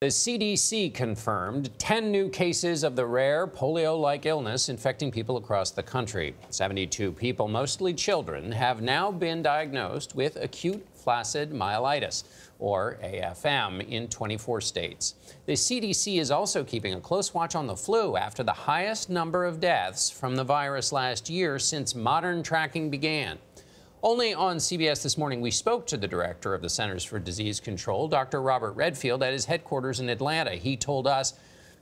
The CDC confirmed 10 new cases of the rare polio-like illness infecting people across the country. 72 people, mostly children, have now been diagnosed with acute flaccid myelitis, or AFM, in 24 states. The CDC is also keeping a close watch on the flu after the highest number of deaths from the virus last year since modern tracking began. Only on CBS This Morning, we spoke to the director of the Centers for Disease Control, Dr. Robert Redfield, at his headquarters in Atlanta. He told us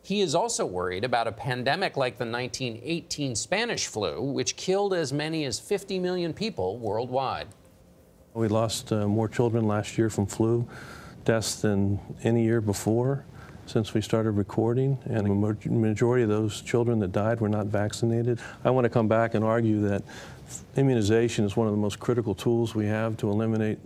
he is also worried about a pandemic like the 1918 Spanish flu, which killed as many as 50 million people worldwide. We lost more children last year from flu deaths than any year before since we started recording, and the majority of those children that died were not vaccinated. I want to come back and argue that immunization is one of the most critical tools we have to eliminate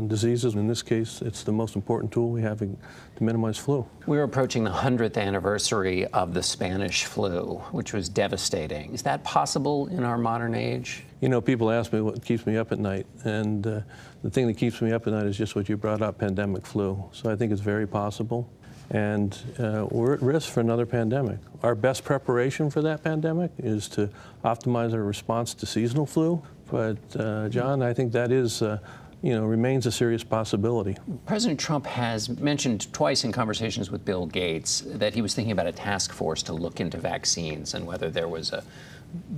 diseases. In this case, it's the most important tool we have to minimize flu. We're approaching the 100th anniversary of the Spanish flu, which was devastating. Is that possible in our modern age? You know, people ask me what keeps me up at night, and the thing that keeps me up at night is just what you brought up, pandemic flu. So I think it's very possible. And we're at risk for another pandemic. Our best preparation for that pandemic is to optimize our response to seasonal flu. But, John, I think that is, remains a serious possibility. President Trump has mentioned twice in conversations with Bill Gates that he was thinking about a task force to look into vaccines and whether there was a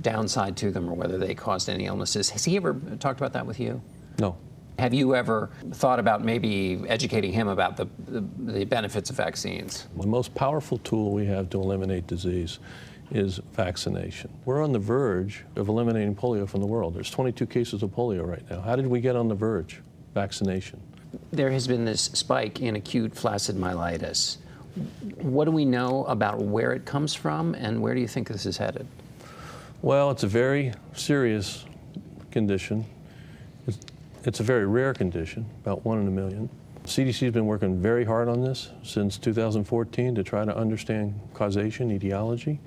downside to them or whether they caused any illnesses. Has he ever talked about that with you? No. Have you ever thought about maybe educating him about the benefits of vaccines? The most powerful tool we have to eliminate disease is vaccination. We're on the verge of eliminating polio from the world. There's 22 cases of polio right now. How did we get on the verge? Vaccination. There has been this spike in acute flaccid myelitis. What do we know about where it comes from, and where do you think this is headed? Well, it's a very serious condition. It's a very rare condition, about 1 in a million. CDC has been working very hard on this since 2014 to try to understand causation, etiology.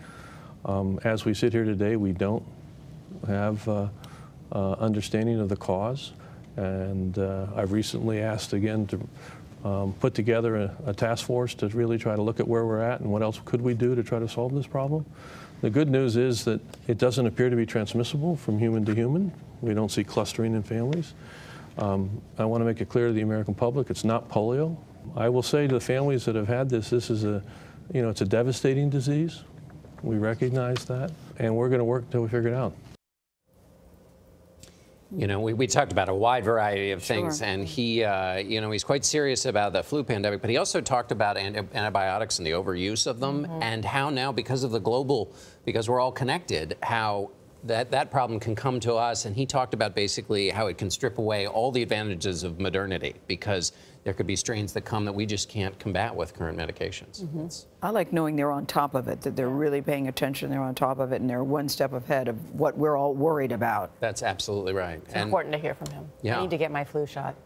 As we sit here today, we don't have understanding of the cause. And I've recently asked again to put together a task force to really try to look at where we're at and what else could we do to try to solve this problem. The good news is that it doesn't appear to be transmissible from human to human. We don't see clustering in families. I want to make it clear to the American public, it's not polio. I will say to the families that have had this is it's a devastating disease. We recognize that, and we're going to work until we figure it out. You know, we talked about a wide variety of things, Sure. and he, he's quite serious about the flu pandemic, but he also talked about antibiotics and the overuse of them, and how now, because we're all connected, how that problem can come to us. And he talked about basically how it can strip away all the advantages of modernity, because there could be strains that come that we just can't combat with current medications. I like knowing they're on top of it, that they're really paying attention, they're on top of it, and they're one step ahead of what we're all worried about. That's absolutely right. It's important to hear from him. Yeah. I need to get my flu shot.